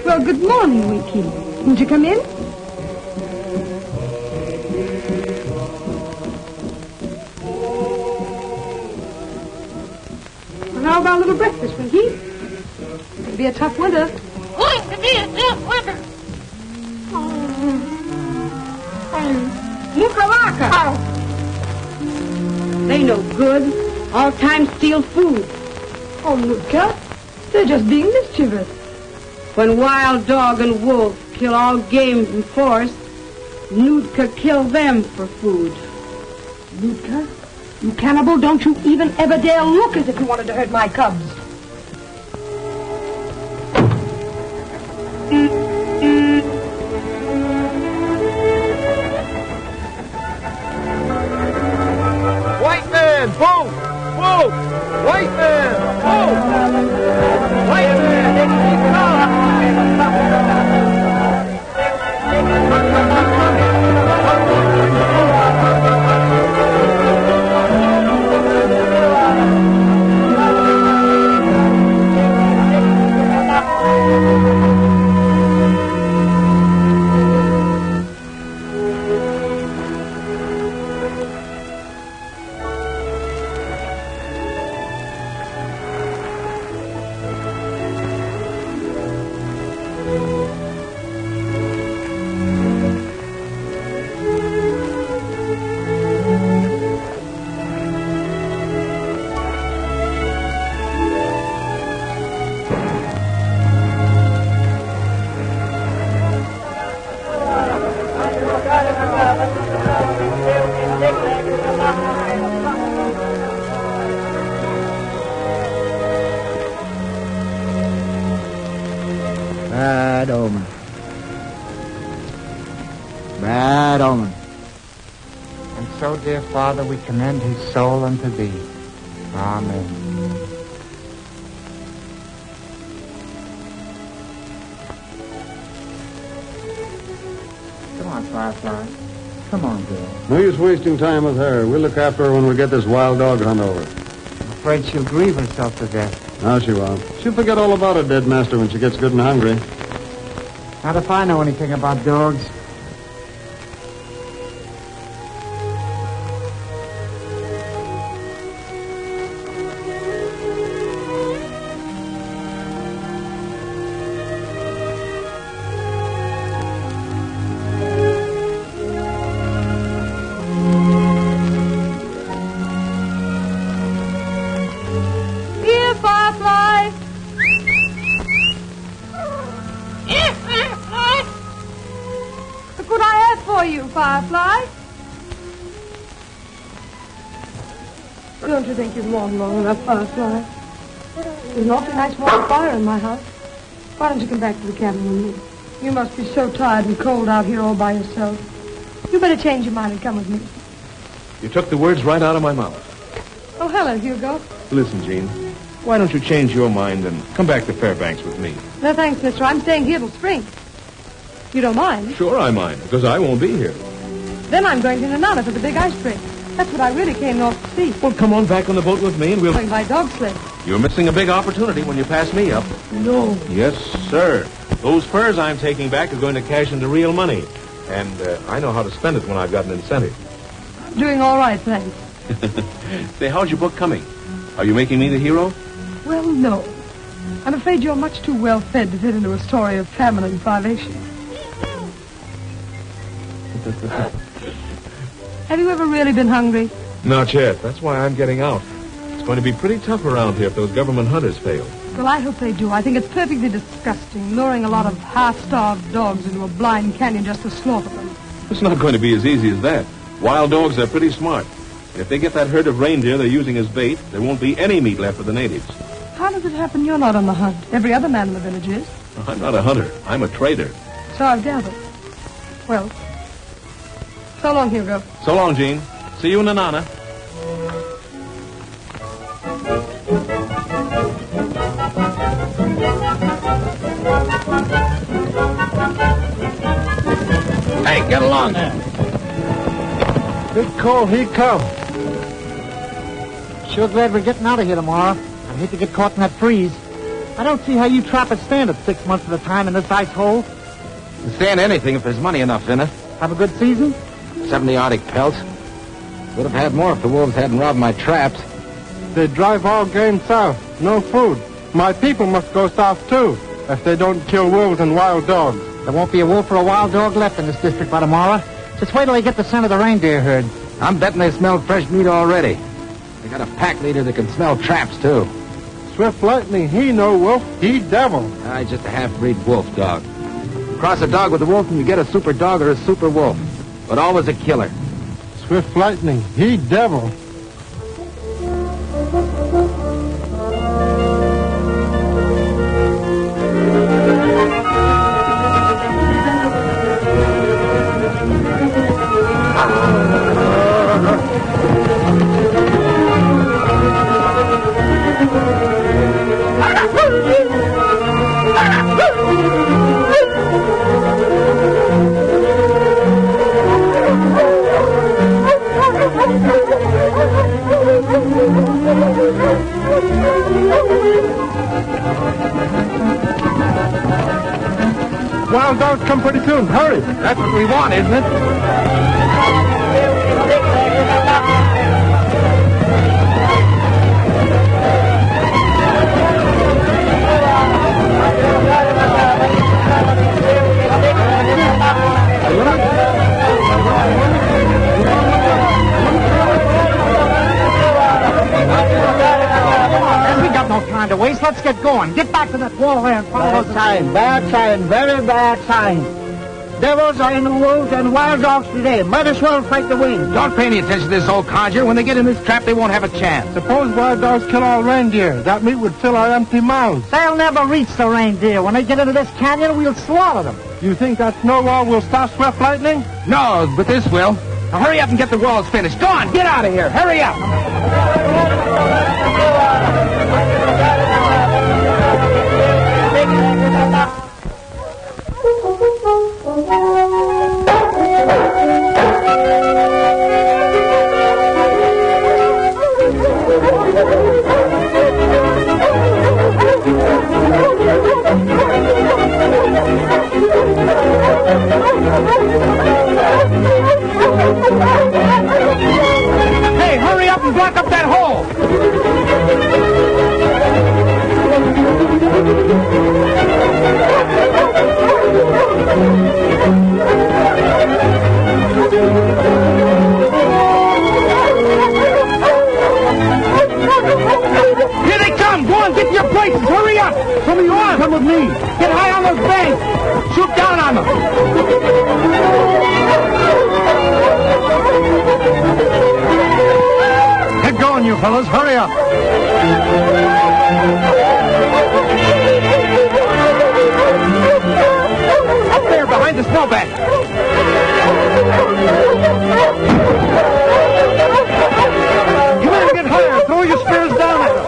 Well, good morning, Winky. Won't you come in? Well, how about a little breakfast, Winky? It'll be a tough winter. Going to be a tough winter. Mukalaka! They no good. All time steal food. Oh, Nutka, they're just being mischievous. When wild dog and wolf kill all game from forest, Nutka kill them for food. Nutka, you cannibal, don't you even ever dare look as if you wanted to hurt my cubs. White man, move! Move! White man, move! White man, Bad omen. Bad omen. And so, dear Father, we commend his soul unto thee. Amen. Come on, Firefly. Come on, girl. No use wasting time with her. We'll look after her when we get this wild dog hunt over. I'm afraid she'll grieve herself to death. No, she won't. She'll forget all about her dead master when she gets good and hungry. Not if I know anything about dogs. Here, Firefly! Look what I have for you, Firefly. Don't you think you've mourned long enough, Firefly? There's an awfully nice warm fire in my house. Why don't you come back to the cabin with me? You must be so tired and cold out here all by yourself. You better change your mind and come with me. You took the words right out of my mouth. Oh, hello, Hugo. Listen, Jean, why don't you change your mind and come back to Fairbanks with me? No, thanks, mister. I'm staying here till spring. You don't mind? Sure I mind, because I won't be here. Then I'm going to Nanana for the big ice break. That's what I really came north to see. Well, come on back on the boat with me and we'll... Going by dog sled. You're missing a big opportunity when you pass me up. No. Yes, sir. Those furs I'm taking back are going to cash into real money. And I know how to spend it when I've got an incentive. I'm doing all right, thanks. Say, how's your book coming? Are you making me the hero? Well, no. I'm afraid you're much too well fed to fit into a story of famine and privation. Have you ever really been hungry? Not yet. That's why I'm getting out. It's going to be pretty tough around here if those government hunters fail. Well, I hope they do. I think it's perfectly disgusting, luring a lot of half-starved dogs into a blind canyon just to slaughter them. It's not going to be as easy as that. Wild dogs are pretty smart. And if they get that herd of reindeer they're using as bait, there won't be any meat left for the natives. How does it happen you're not on the hunt? Every other man in the village is. I'm not a hunter. I'm a trader. So I've gathered. Well, so long, Hugo. So long, Jean. See you in Nanana. Hey, get along there. Big cold, he come. Sure glad we're getting out of here tomorrow. I'd hate to get caught in that freeze. I don't see how you trappers stand it 6 months at a time in this ice hole. You stand anything if there's money enough in it. Have a good season? 70 Arctic pelts. Would have had more if the wolves hadn't robbed my traps. They drive all game south. No food. My people must go south, too, if they don't kill wolves and wild dogs. There won't be a wolf or a wild dog left in this district by tomorrow. Just wait till they get the scent of the reindeer herd. I'm betting they smell fresh meat already. They got a pack leader that can smell traps, too. Swift Lightning, he no wolf, he devil. Just a half-breed wolf dog. Cross a dog with a wolf and you get a super dog or a super wolf. But always a killer. Swift Lightning, he devil. Wild dogs come pretty soon. Hurry. That's what we want, isn't it? We got no time to waste. Let's get going. Get back to that wall there and follow those signs. Bad sign, very bad sign. Devils are in the wolves and wild dogs today. Might as well fight the wind. Don't pay any attention to this old codger. When they get in this trap, they won't have a chance. Suppose wild dogs kill all reindeer. That meat would fill our empty mouths. They'll never reach the reindeer. When they get into this canyon, we'll slaughter them. You think that snow wall will stop Swift Lightning? No, but this will. Now hurry up and get the walls finished. Go on, get out of here. Hurry up. Hey, hurry up and block up that hole. Here they come. Go on, get to your places. Hurry up. Some of you are. Come with me. Get high on those banks. Shoot down on them. Get going, you fellas. Hurry up. Up there behind the snowbank. Come in, get higher. Throw your spears down at them.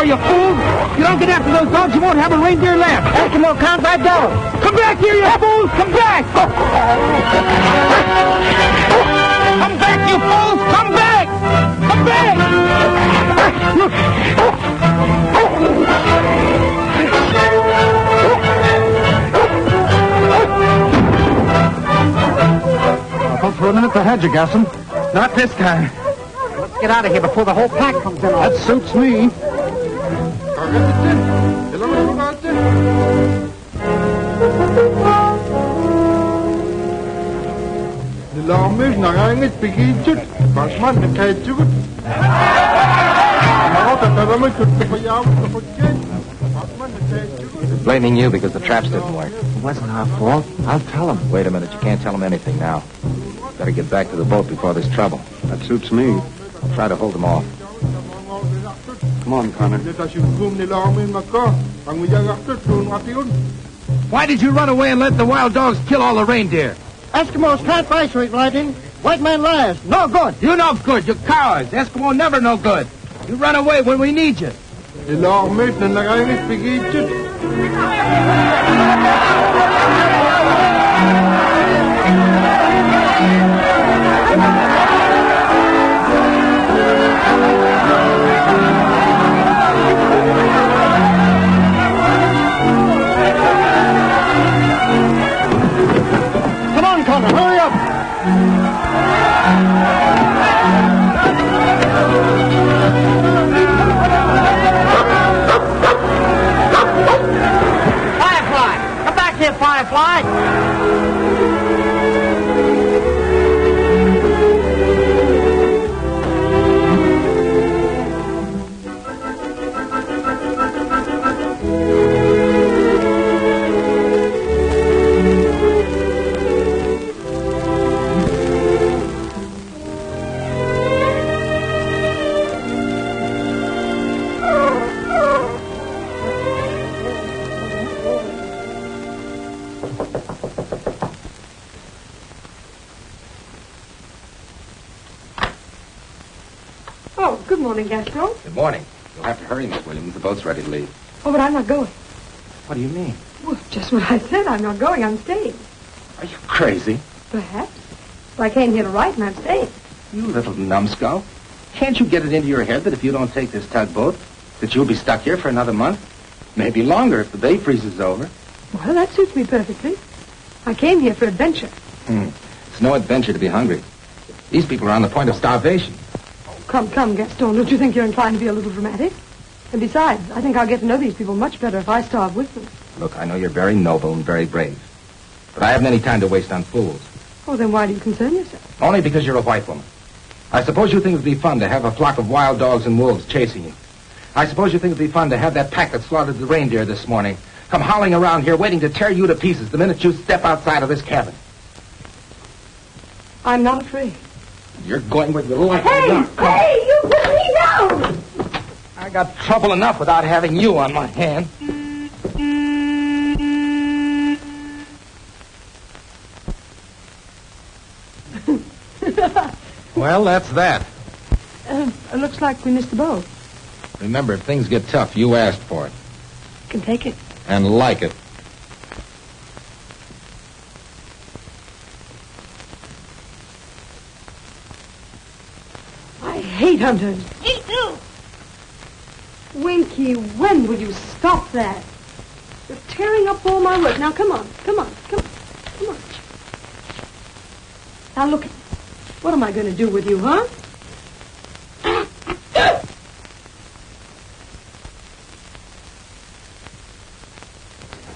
You fool! You don't get after those dogs, you won't have a reindeer left. Eskimo count by devil. Come back here, you fools! Come back! Come back, you fools! Come back! Come back! I thought for a minute they had you, Gaston. Not this time. Let's get out of here before the whole pack comes in. That suits me. Larmız narangit pigidjut. Bakman na kajut. They're blaming you because the traps didn't work. It wasn't our fault. I'll tell them. Wait a minute, you can't tell them anything now. Better get back to the boat before there's trouble. That suits me. Try to hold them off. Come on, Connor. Why did you run away and let the wild dogs kill all the reindeer? Eskimos can't fight, sweet writing. White man lies. No good. You no good. You're cowards. Eskimo never no good. You run away when we need you. Larmız narangit pigidjut. Come on, Connor, hurry up. Firefly! Come back here, Firefly! Oh, good morning, Gaston. Good morning. You'll have to hurry, Miss Williams. The boat's ready to leave. Oh, but I'm not going. What do you mean? Well, just what I said. I'm not going. I'm staying. Are you crazy? Perhaps. But I came here to write, and I'm staying. You little numbskull. Can't you get it into your head that if you don't take this tugboat, that you'll be stuck here for another month? Maybe longer if the bay freezes over. Well, that suits me perfectly. I came here for adventure. It's no adventure to be hungry. These people are on the point of starvation. Come, Gaston. Don't you think you're inclined to be a little dramatic? And besides, I think I'll get to know these people much better if I starve with them. Look, I know you're very noble and very brave. But I haven't any time to waste on fools. Oh, then why do you concern yourself? Only because you're a white woman. I suppose you think it would be fun to have a flock of wild dogs and wolves chasing you. I suppose you think it would be fun to have that pack that slaughtered the reindeer this morning come howling around here waiting to tear you to pieces the minute you step outside of this cabin. I'm not afraid. You're going with your life. Hey, you put me down! I got trouble enough without having you on my hand. Well, that's that. It looks like we missed the boat. Remember, if things get tough, you asked for it. Can take it. And like it. I hate hunters. Me too. Winky, when will you stop that? You're tearing up all my work. Now, come on. Now, look, what am I going to do with you, huh?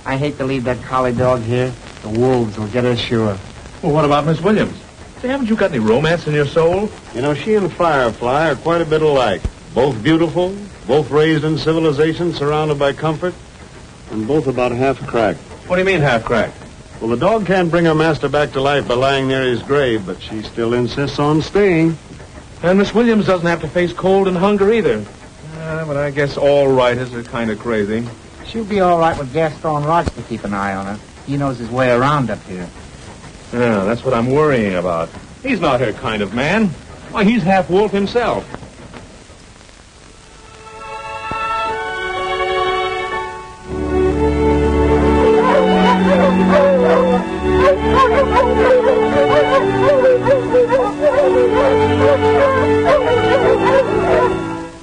I hate to leave that collie dog here. The wolves will get us sure. Well, what about Miss Williams? Say, haven't you got any romance in your soul? You know, she and Firefly are quite a bit alike. Both beautiful, both raised in civilization, surrounded by comfort, and both about half cracked. What do you mean half-cracked? Well, the dog can't bring her master back to life by lying near his grave, but she still insists on staying. And Miss Williams doesn't have to face cold and hunger either. But I guess all writers are kind of crazy. She'll be all right with Gaston Roch to keep an eye on her. He knows his way around up here. Yeah, that's what I'm worrying about. He's not her kind of man. Why, he's half wolf himself.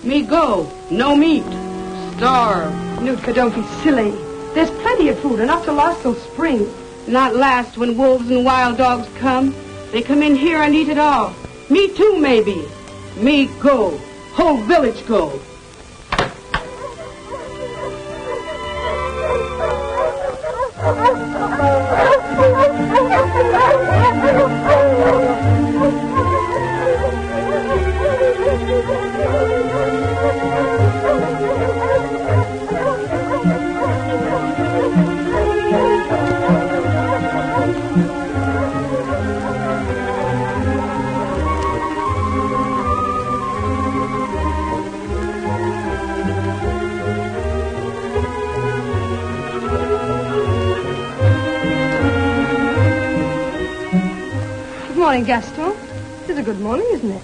Me go. No meat. Starve. Nootka, don't be silly. There's plenty of food, enough to last till spring. Not last when wolves and wild dogs come. They come in here and eat it all. Me too, maybe. Me go. Whole village go. morning, Gaston. It is a good morning, isn't it?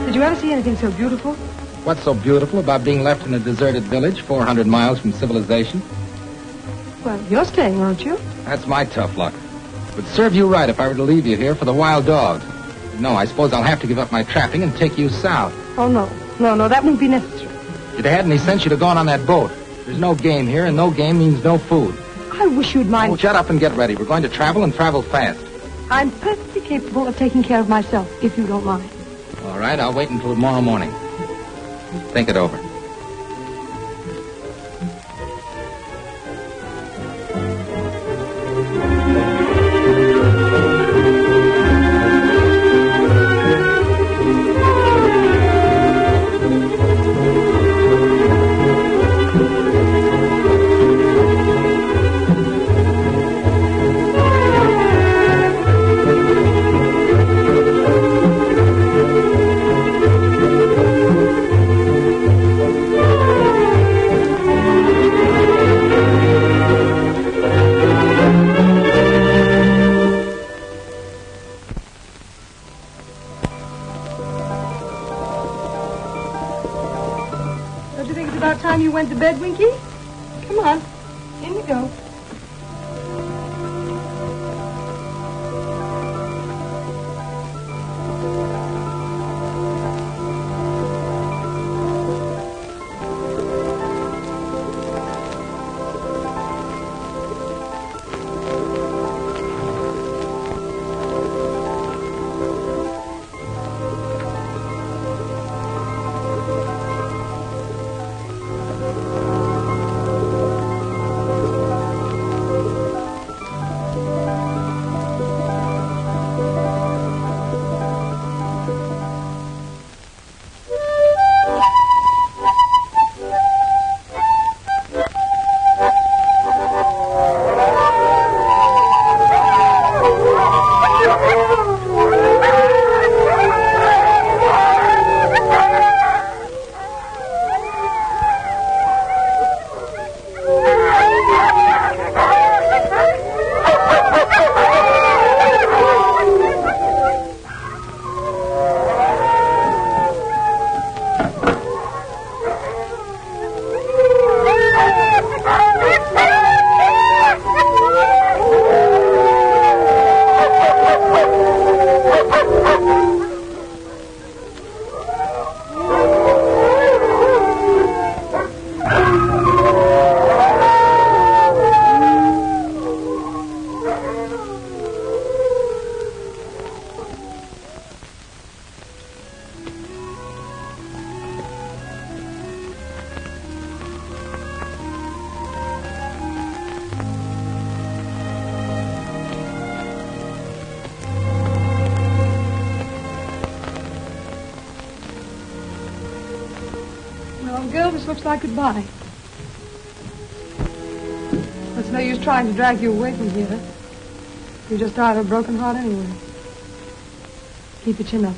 Did you ever see anything so beautiful? What's so beautiful about being left in a deserted village 400 miles from civilization? Well, you're staying, aren't you? That's my tough luck. It would serve you right if I were to leave you here for the wild dogs. No, I suppose I'll have to give up my trapping and take you south. Oh, no. No, that won't be necessary. If you'd had any sense, you'd have gone on that boat. There's no game here, and no game means no food. I wish you'd mind... Oh, shut up and get ready. We're going to travel and travel fast. I'm perfectly capable of taking care of myself, if you don't mind. All right, I'll wait until tomorrow morning. Think it over. Don't you think it's about time you went to bed, Winky? Come on. In you go. Well, girl, this looks like goodbye. It's no use trying to drag you away from here. You just died of a broken heart anyway. Keep your chin up.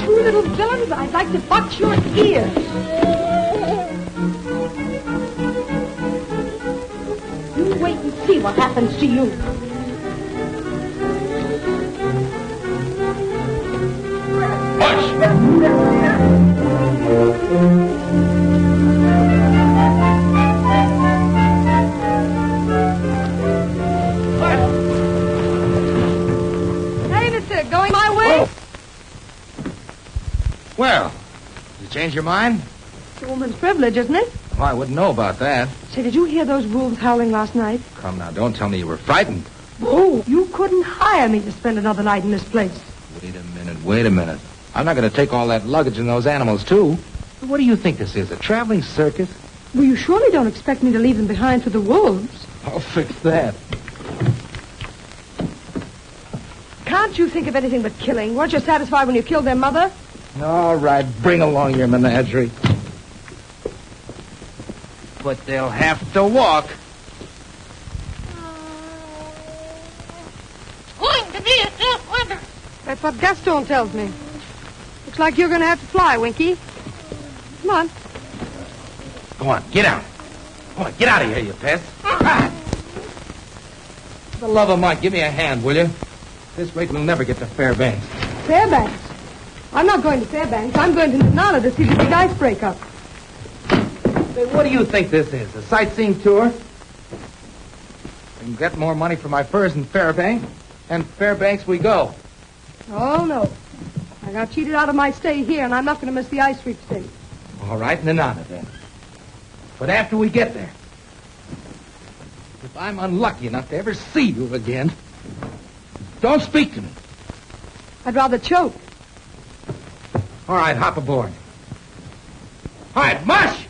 You little villains, I'd like to box your ears. You wait and see what happens to you. Hey, mister, going my way? Oh. Well, you change your mind? It's a woman's privilege, isn't it? Well, I wouldn't know about that. Say, did you hear those wolves howling last night? Come now, don't tell me you were frightened. Oh, you couldn't hire me to spend another night in this place. Wait a minute. I'm not going to take all that luggage and those animals, too. What do you think this is, a traveling circus? Well, you surely don't expect me to leave them behind for the wolves. I'll fix that. Can't you think of anything but killing? Weren't you satisfied when you killed their mother? All right, bring along your menagerie. But they'll have to walk. It's going to be a tough winter. That's what Gaston tells me. Looks like you're going to have to fly, Winky. Come on. Go on, get out. Go on, get out of here, you pest. Ah! For the love of Mike, give me a hand, will you? This rate we'll never get to Fairbanks. Fairbanks? I'm not going to Fairbanks. I'm going to Nanana to see the big ice breakup. Hey, what do you think this is, a sightseeing tour? I can get more money for my furs in Fairbanks, and Fairbanks we go. Oh, no. I got cheated out of my stay here, and I'm not going to miss the ice sweepstakes. All right, Nanana, then. But after we get there, if I'm unlucky enough to ever see you again, don't speak to me. I'd rather choke. All right, hop aboard. All right, mush!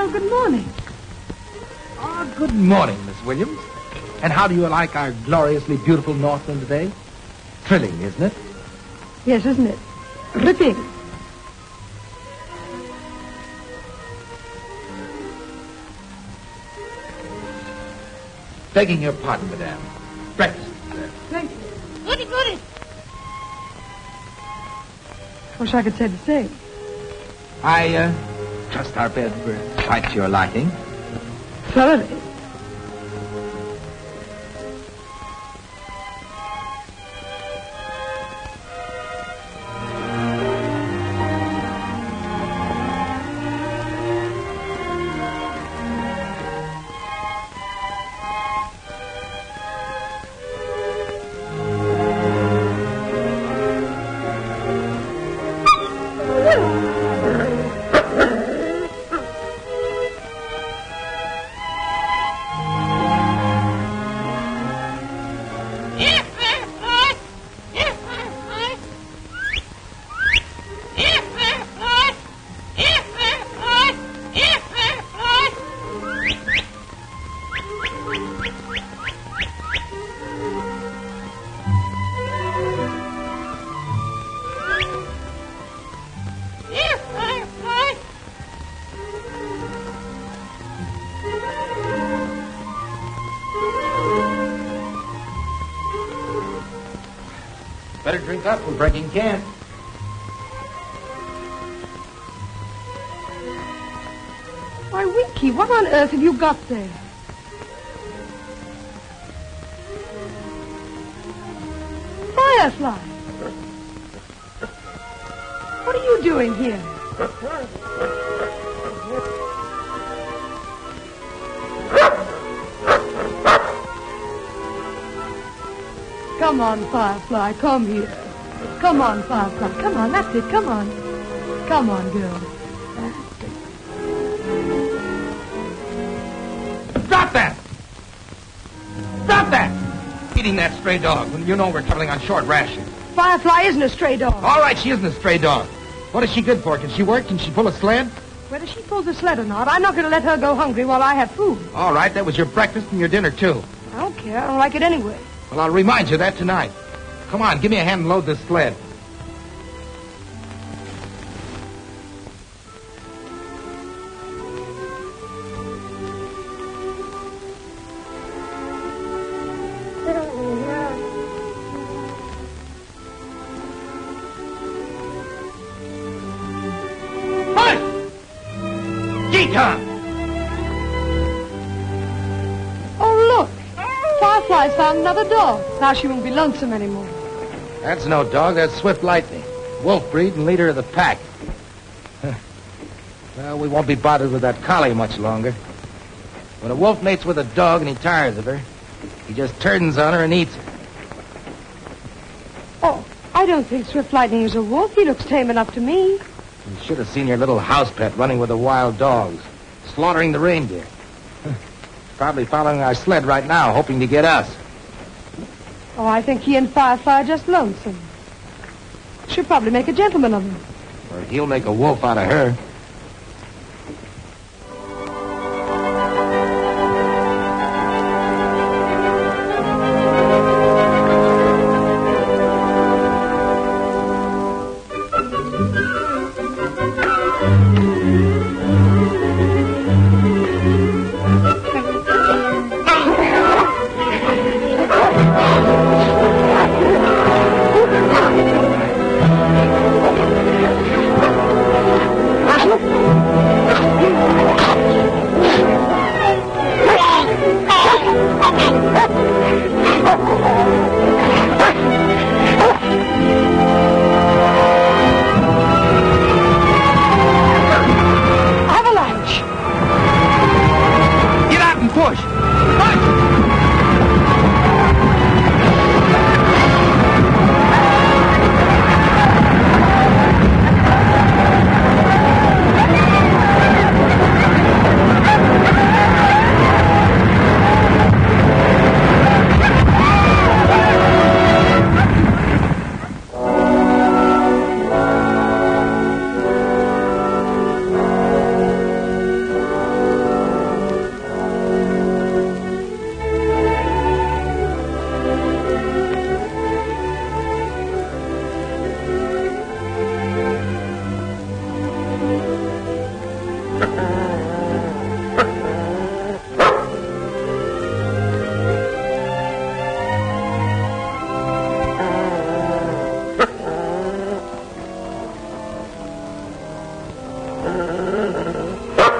Well, good morning. Oh, good morning, Miss Williams. And how do you like our gloriously beautiful Northland today? Thrilling, isn't it? Yes, isn't it? Ripping. Begging your pardon, madame. Breakfast, sir. Thank you. Goody, goody. Wish I could say the same. I trust our beds were quite to your liking. Thoroughly. Better drink up. We're breaking camp. Why, Winky, what on earth have you got there? Firefly! What are you doing here? Come on, Firefly, come here. Come on, Firefly, come on, that's it, come on. Come on, girl. Stop that! Stop that! Eating that stray dog when you know we're traveling on short rations. Firefly isn't a stray dog. All right, she isn't a stray dog. What is she good for? Can she work? Can she pull a sled? Whether she pulls a sled or not, I'm not going to let her go hungry while I have food. All right, that was your breakfast and your dinner, too. I don't care. I don't like it anyway. Well, I'll remind you of that tonight. Come on, give me a hand and load this sled. Yukon! Oh, look. Firefly's found another dog. Now she won't be lonesome anymore. That's no dog. That's Swift Lightning. Wolf breed and leader of the pack. Well, we won't be bothered with that collie much longer. When a wolf mates with a dog and he tires of her, he just turns on her and eats her. Oh, I don't think Swift Lightning is a wolf. He looks tame enough to me. You should have seen your little house pet running with the wild dogs, slaughtering the reindeer. Probably following our sled right now, hoping to get us. Oh, I think he and Firefly are just lonesome. She'll probably make a gentleman of him. Or he'll make a wolf out of her.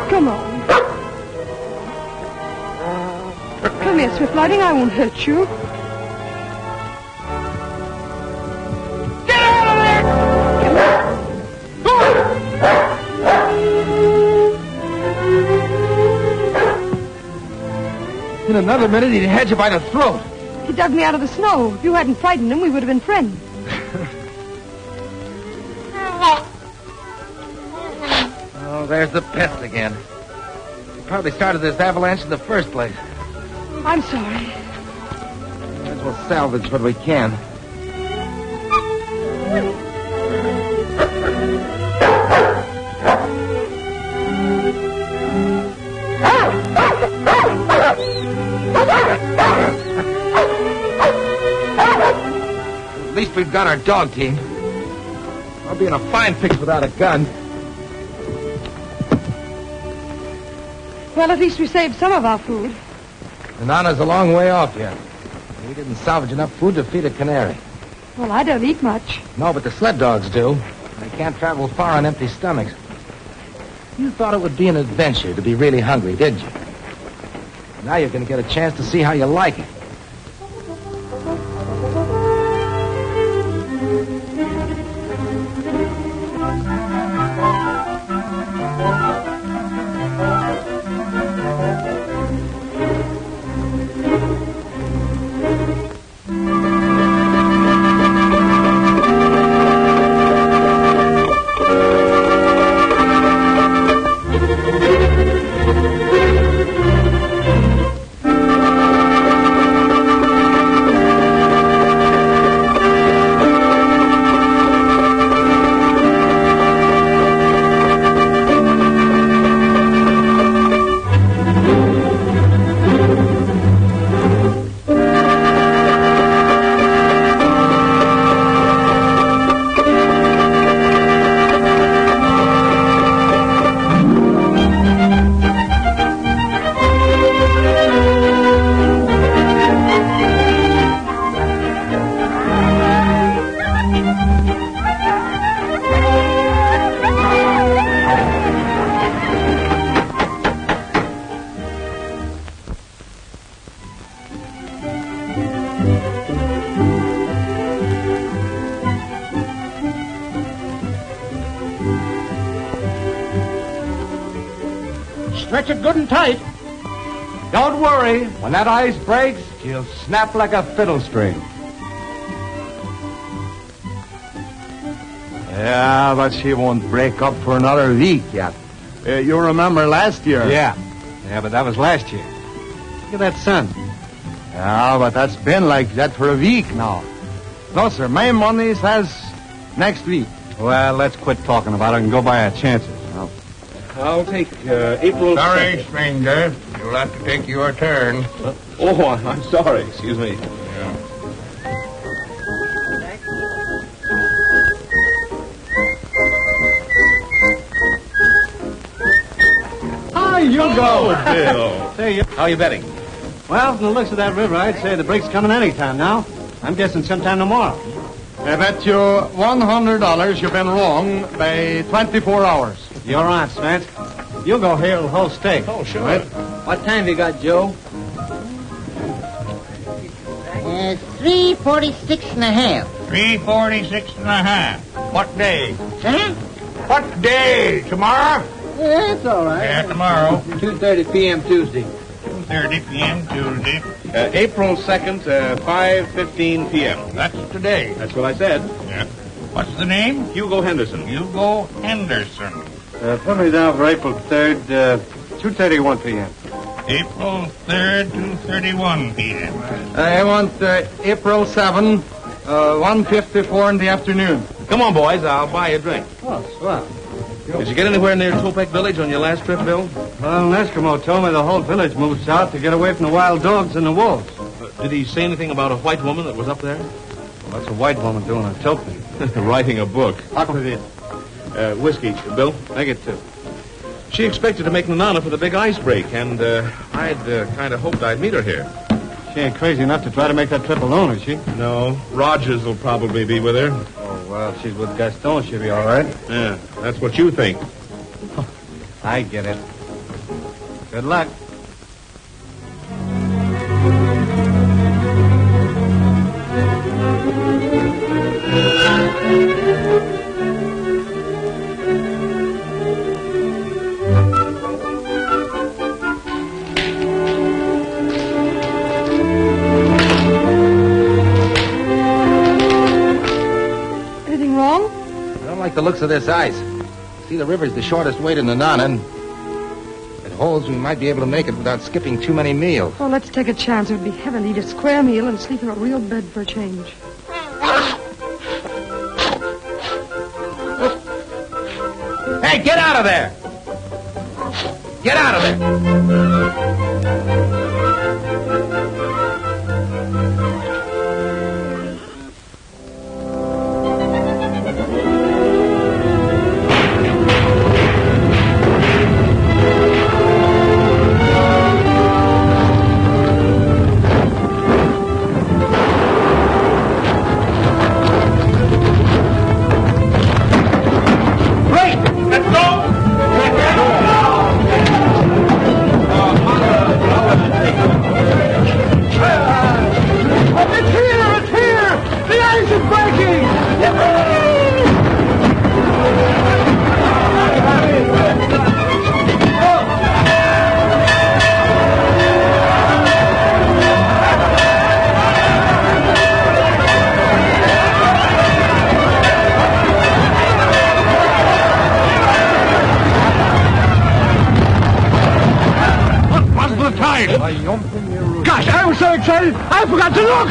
Come on. Come here, Swift Lightning. I won't hurt you. In another minute, he'd had you by the throat. He dug me out of the snow. If you hadn't frightened him, we would have been friends. Oh, there's the pest again. He probably started this avalanche in the first place. I'm sorry. Might as well salvage what we can. At least we've got our dog team. I'll be in a fine fix without a gun. Well, at least we saved some of our food. And Nana's a long way off yet. We didn't salvage enough food to feed a canary. Well, I don't eat much. No, but the sled dogs do. They can't travel far on empty stomachs. You thought it would be an adventure to be really hungry, didn't you? Now you're going to get a chance to see how you like it. Stretch it good and tight. Don't worry. When that ice breaks, she'll snap like a fiddle string. Yeah, but she won't break up for another week yet. You remember last year? Yeah, but that was last year. Look at that sun. Yeah, but that's been like that for a week now. No, sir, my money says next week. Well, let's quit talking about it and go by our chances. I'll take April... Sorry, stranger. You'll have to take your turn. Oh, I'm sorry. Excuse me. Hi, you go. Bill. Say, you... How are you betting? Well, from the looks of that river, I'd say the break's coming any time now. I'm guessing sometime tomorrow. I bet you $100 you've been wrong by 24 hours. You're right, Spence. You'll go here the whole stake. Oh, sure. Right? What time you got, Joe? 3:46 and a half. 3:46 and a half. What day? Huh? What day? Tomorrow? Yeah, that's all right. Yeah, tomorrow. 2:30 p.m. Tuesday. 2:30 p.m. Tuesday. April 2nd, 5:15 p.m. That's today. That's what I said. Yeah. What's the name? Hugo Henderson. Hugo Henderson. Put me down for April 3rd, 2:31 p.m. April 3rd, 2:31 p.m. I want April 7, 1:54 in the afternoon. Come on, boys. I'll buy you a drink. Oh, swell. Did you get anywhere near Topek Village on your last trip, Bill? Well, an Eskimo told me the whole village moved south to get away from the wild dogs and the wolves. Did he say anything about a white woman that was up there? Well, that's a white woman doing a tilting. Writing a book. Aquavit. Whiskey, Bill? Make it two. She expected to make Nanana for the big ice break, and I'd kind of hoped I'd meet her here. She ain't crazy enough to try to make that trip alone, is she? No, Rogers will probably be with her. Oh, well, if she's with Gaston, she'll be all right. Yeah, that's what you think. I get it. Good luck. Anything wrong? I don't like the looks of this ice. See, the river's the shortest way to Nanana, and it holds we might be able to make it without skipping too many meals. Oh, let's take a chance. It would be heaven to eat a square meal and sleep in a real bed for a change. Hey, get out of there! Get out of there! Gosh, I was so excited, I forgot to look!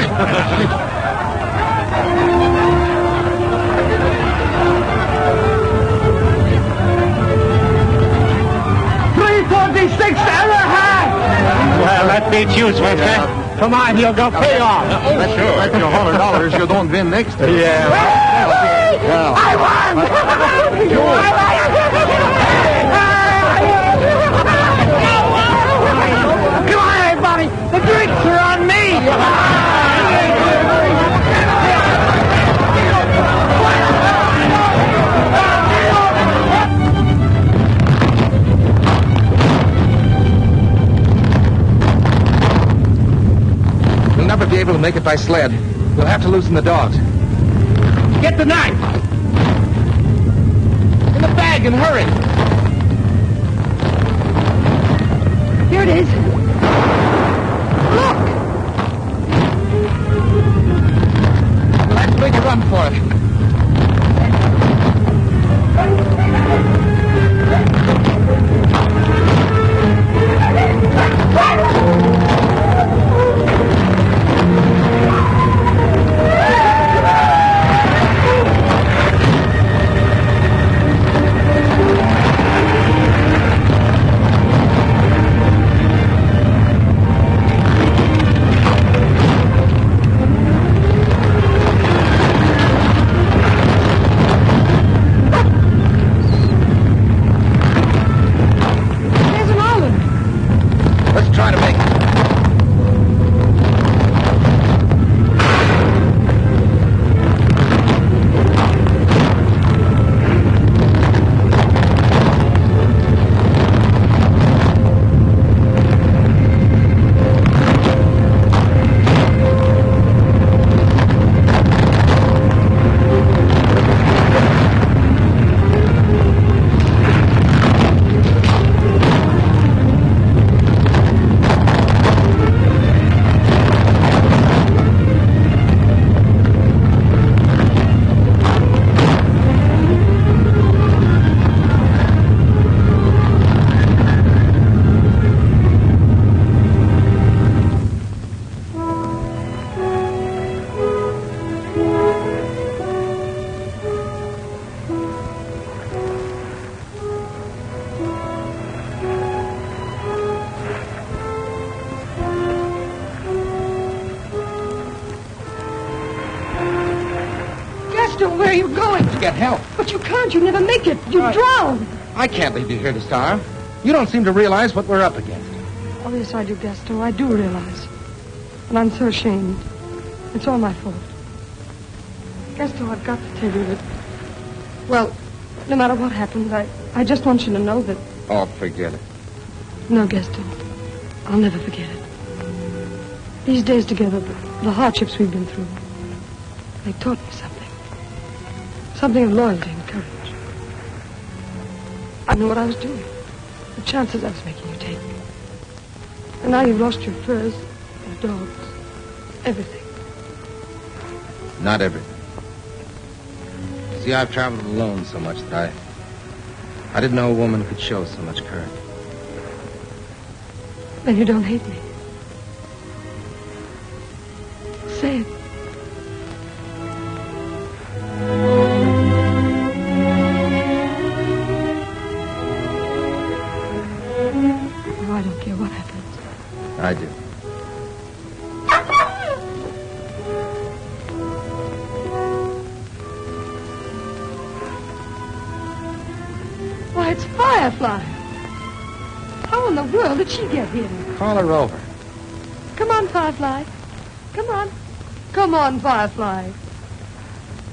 Well, that beats you, Spencer. Come on, he'll go pay off. That's your $100 you don't win next time. Yeah. I won! Come on, everybody! The drinks are on me! We'll never be able to make it by sled. We'll have to loosen the dogs. Get the knife! In the bag and hurry! Here it is. Look! We'll have to make a run for it. Where are you going? To get help. But you can't. You never make it. You drown. I can't leave you here to starve. You don't seem to realize what we're up against. Oh, yes, I do, Gaston. I do realize. And I'm so ashamed. It's all my fault. Gaston, I've got to tell you that... Well, no matter what happens, I just want you to know that... Oh, forget it. No, Gaston. I'll never forget it. These days together, the hardships we've been through, they taught me something. Something of loyalty and courage. I knew what I was doing. The chances I was making you take. And now you've lost your furs, your dogs, everything. Not everything. See, I've traveled alone so much that I didn't know a woman could show so much courage. Then you don't hate me. Say it. Oh, I don't care what happens. I do. Why, it's Firefly. How in the world did she get here? Call her over. Come on, Firefly. Come on. Come on, Firefly.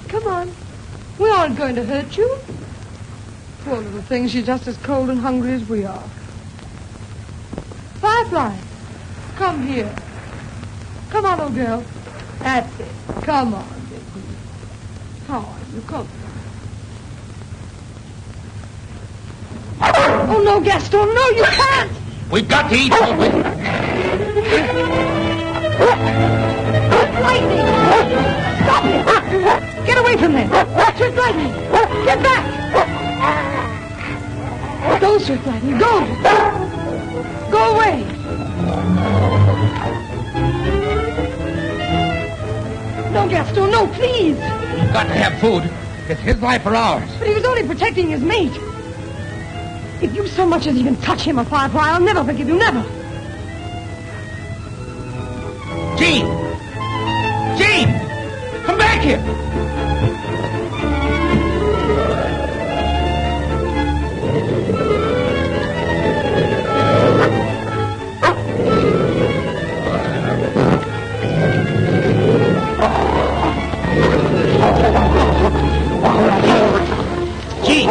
Come on. We aren't going to hurt you. Poor little thing, she's just as cold and hungry as we are. Firefly, come here. Come on, old girl. That's it. Come on, baby. How are you? Come. Oh, no, Gaston. No, you can't. We've got to eat something. Lightning! Stop it! Get away from there! Swift Lightning! Get back! Go, Swift Lightning, go! Go away! No, Gaston, no, please! We've got to have food. It's his life or ours. But he was only protecting his mate. If you so much as even touch him, a Firefly, I'll never forgive you, never! Jean! Jean! Come back here! Jean!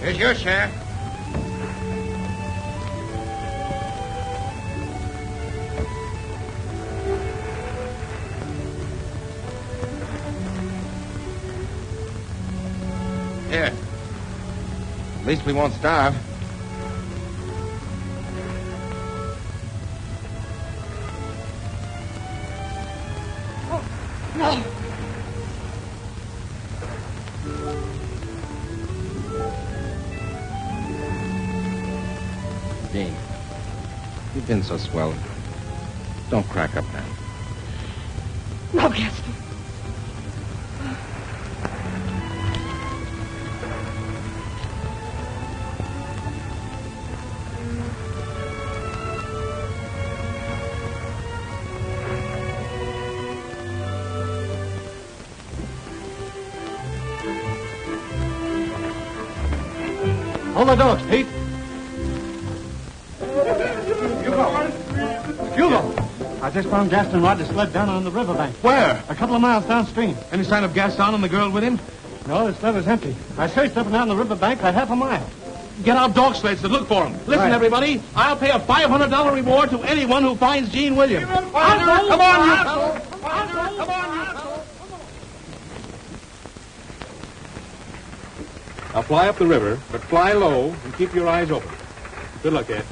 Here's your share. Here. At least we won't starve. No! Dean, you've been so swell. Don't crack up now. No, Gaston. Hold the dogs, Pete. Hugo! I just found Gaston Rogers sled down on the riverbank. Where? A couple of miles downstream. Any sign of Gaston and the girl with him? No, the sled was empty. I searched up and down the riverbank for half a mile. Get out dog sleds to look for him. Listen, Right. everybody, I'll pay a $500 reward to anyone who finds Gene Williams. Come on, you! Now fly up the river, but fly low and keep your eyes open. Good luck, Ed.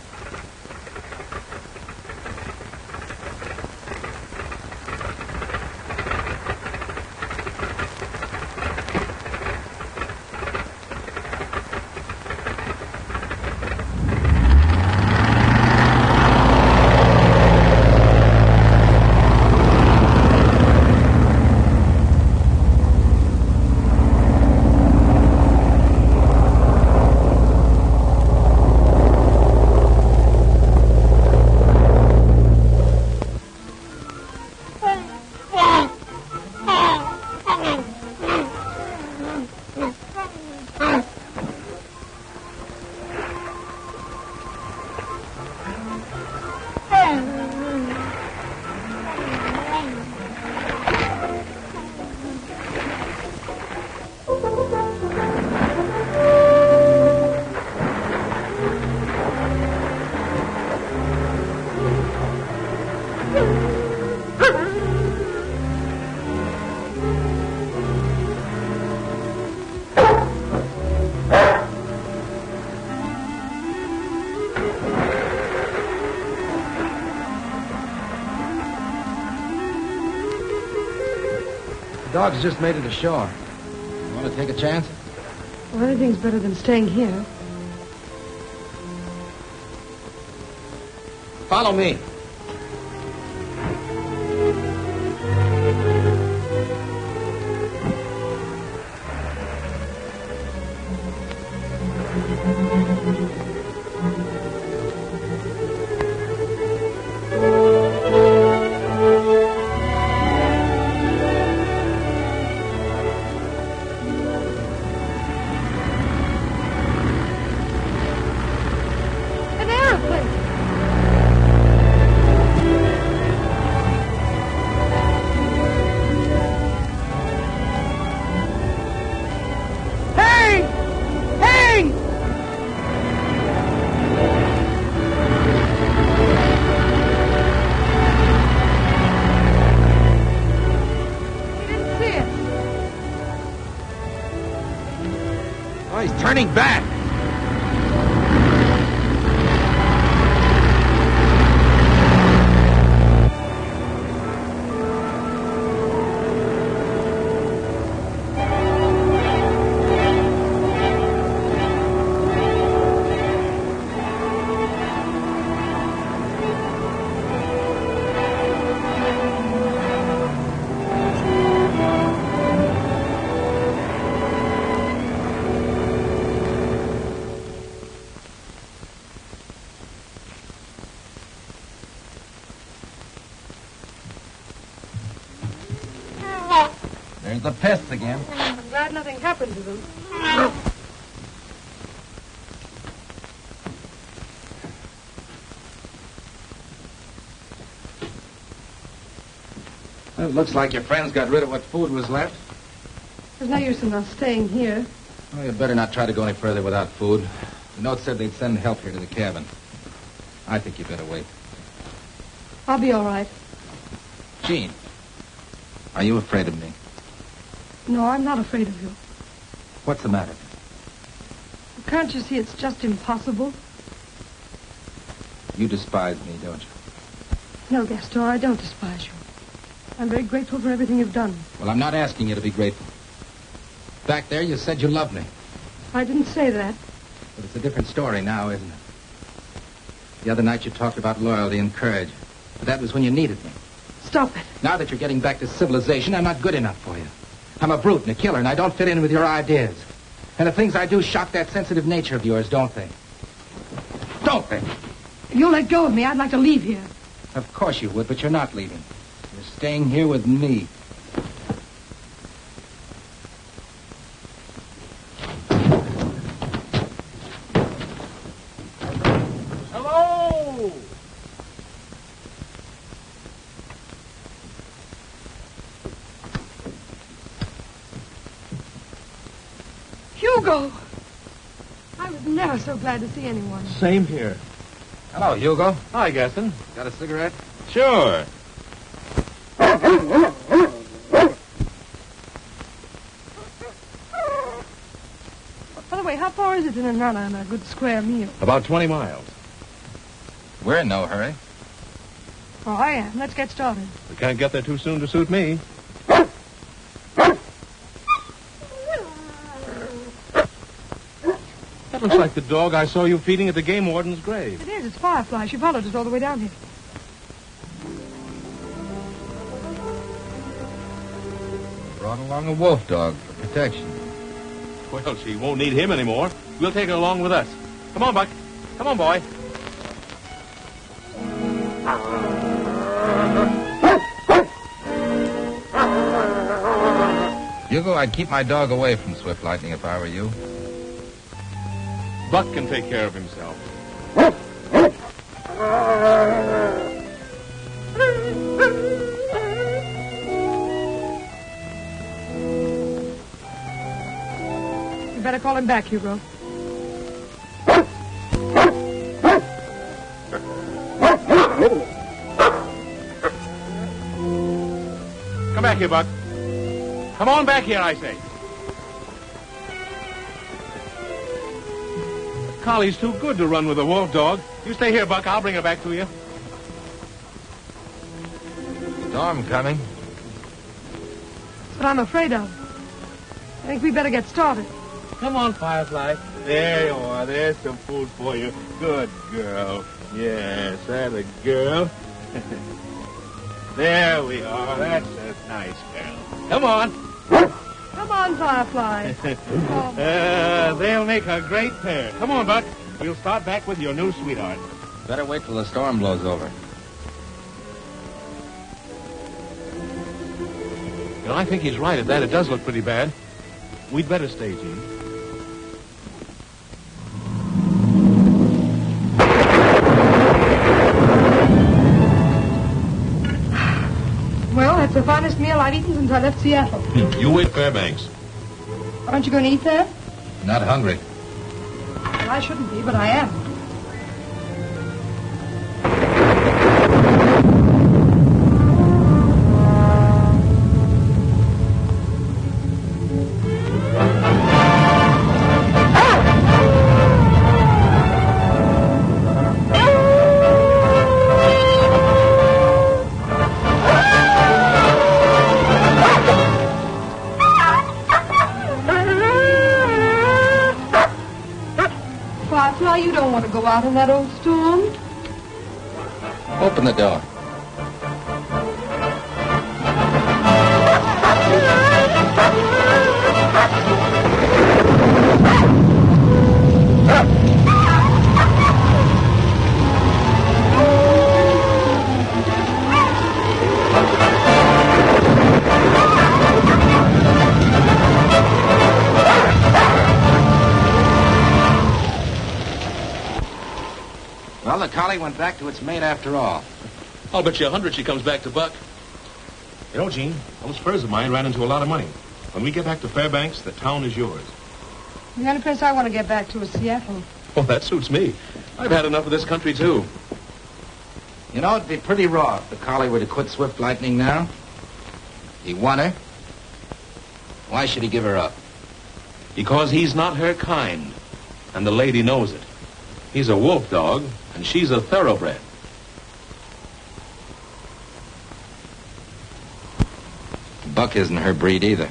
The dogs just made it ashore. You want to take a chance? Well, anything's better than staying here. Follow me. Oh, he's turning back. There's the pests again. I'm glad nothing happened to them. Well, it looks like your friends got rid of what food was left. There's no use in us staying here. Well, you'd better not try to go any further without food. The note said they'd send help here to the cabin. I think you better wait. I'll be all right. Jean, are you afraid of me? No, I'm not afraid of you. What's the matter? Can't you see it's just impossible? You despise me, don't you? No, Gaston, I don't despise you. I'm very grateful for everything you've done. Well, I'm not asking you to be grateful. Back there, you said you loved me. I didn't say that. But it's a different story now, isn't it? The other night you talked about loyalty and courage. But that was when you needed me. Stop it. Now that you're getting back to civilization, I'm not good enough for you. I'm a brute and a killer, and I don't fit in with your ideas. And the things I do shock that sensitive nature of yours, don't they? Don't they? If you'll let go of me, I'd like to leave here. Of course you would, but you're not leaving. You're staying here with me. Hello! Hugo! I was never so glad to see anyone. Same here. Hello, Hugo. Hi, Gaston. Got a cigarette? Sure. What far is it to Nana and a good square meal? About 20 miles. We're in no hurry. Oh, I am. Let's get started. We can't get there too soon to suit me. That looks like the dog I saw you feeding at the game warden's grave. It is. It's Firefly. She followed us all the way down here. Brought along a wolf dog for protection. Well, she won't need him anymore. We'll take her along with us. Come on, Buck. Come on, boy. Hugo, I'd keep my dog away from Swift Lightning if I were you. Buck can take care of himself. You better call him back, Hugo. Come back here, Buck. Come on back here, I say. The collie's too good to run with a wolf dog. You stay here, Buck. I'll bring her back to you. Storm coming. That's what I'm afraid of. I think we better get started. Come on, Firefly. There you are. There's some food for you. Good girl. Yes, that's a girl. There we are. That's a nice girl. Come on. Come on, Firefly. They'll make a great pair. Come on, Buck. We'll start back with your new sweetheart. Better wait till the storm blows over. You know, I think he's right at that. It does look pretty bad. We'd better stay, Gene. Well, that's the finest meal I've eaten since I left Seattle. You wait, Fairbanks. Aren't you going to eat there? Not hungry. Well, I shouldn't be, but I am. Firefly, you don't want to go out in that old storm. Open the door. Well, the collie went back to its mate after all. I'll bet you 100 she comes back to Buck. You know, Gene, those furs of mine ran into a lot of money. When we get back to Fairbanks, the town is yours. The only place I want to get back to is Seattle. Oh, that suits me. I've had enough of this country, too. You know, it'd be pretty raw if the collie were to quit Swift Lightning now. He won her. Why should he give her up? Because he's not her kind, and the lady knows it. He's a wolf dog, and she's a thoroughbred. Buck isn't her breed either.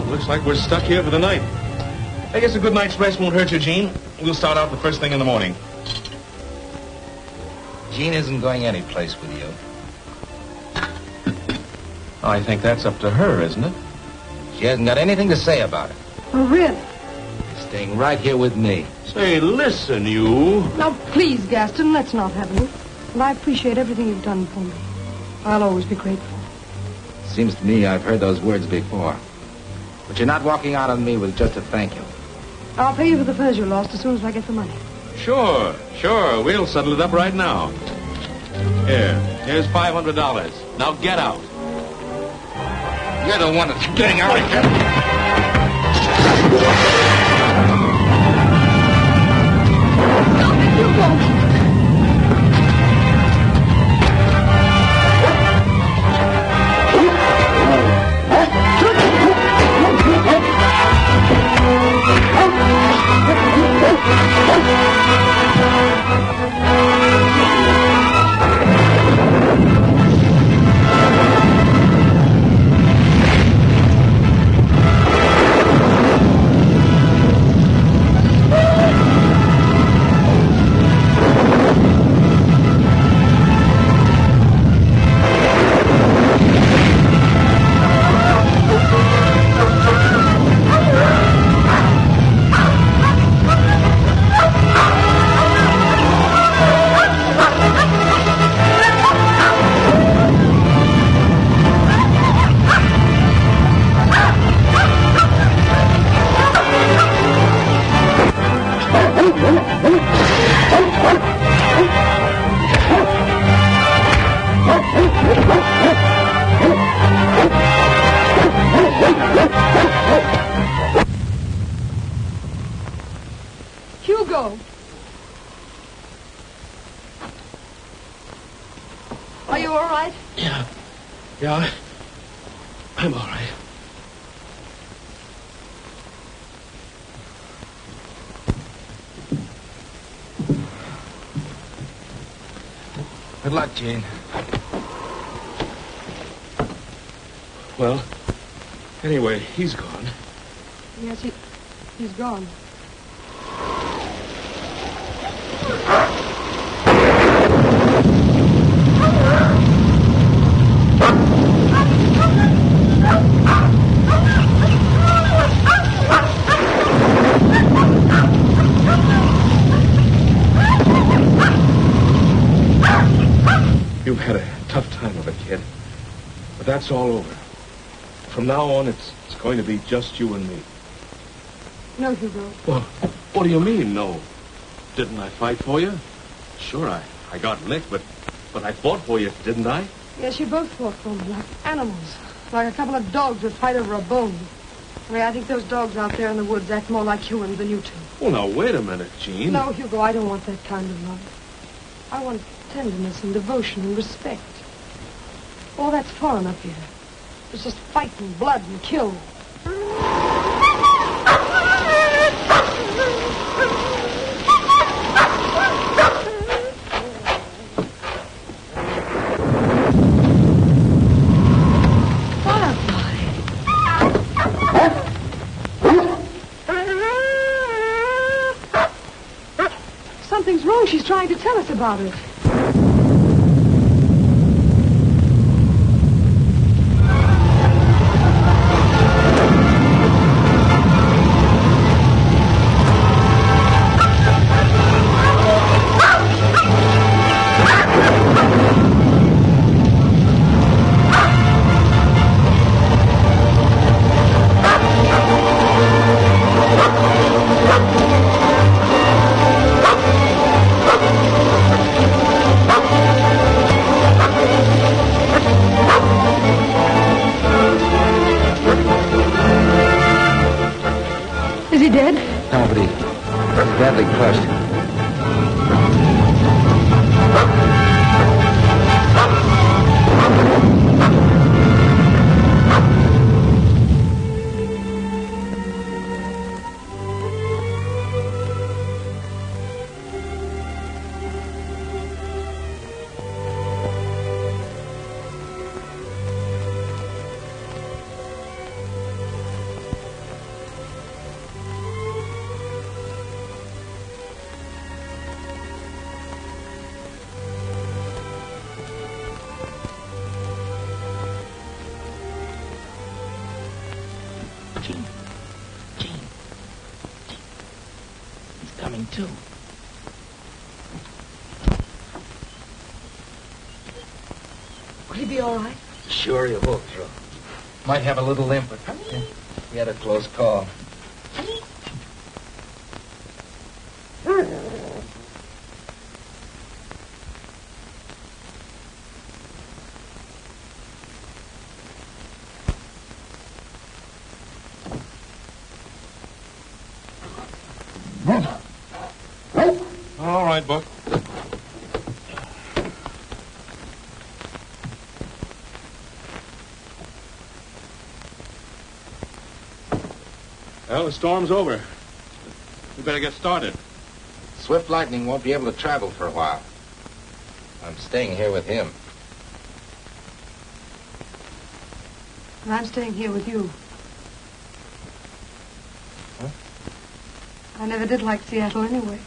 Looks like we're stuck here for the night. I guess a good night's rest won't hurt you, Gene. We'll start out the first thing in the morning. Jean isn't going anyplace with you. I think that's up to her, isn't it? She hasn't got anything to say about it. Oh, really? She's staying right here with me. Say, listen, you. Now, please, Gaston, let's not have any. And I appreciate everything you've done for me. I'll always be grateful. Seems to me I've heard those words before. But you're not walking out on me with just a thank you. I'll pay you for the furs you lost as soon as I get the money. Sure. We'll settle it up right now. Here's $500. Now get out. You're the one that's getting out of here. Hugo! Are you all right? Yeah, I'm all right. Good luck, Gene. Well, anyway, he's gone. Yes, he's gone. You've had a tough time of it, kid. But that's all over. From now on, it's going to be just you and me. No, Hugo. Well, what do you mean, no? Didn't I fight for you? Sure, I got licked, but I fought for you, didn't I? Yes, you both fought for me like animals. Like a couple of dogs would fight over a bone. I mean, I think those dogs out there in the woods act more like humans than you two. Well, now, wait a minute, Gene. No, Hugo, I don't want that kind of love. I want tenderness and devotion and respect. All that's foreign up here. It's just fight and blood and kill. Something's wrong. She's trying to tell us about it. Is he dead? No, but he's badly crushed. Gene. He's coming too. be all right? Sure, he'll pull through. Might have a little limp, but he had a close call. All right, Buck. Well, the storm's over. We better get started. Swift Lightning won't be able to travel for a while. I'm staying here with him. And I'm staying here with you. Huh? I never did like Seattle anyway.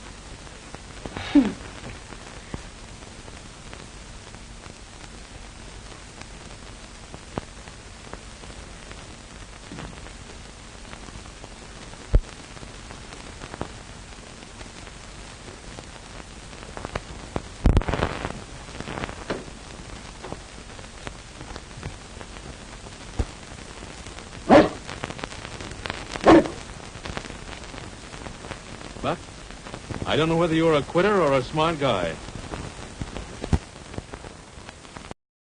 Buck, I don't know whether you're a quitter or a smart guy.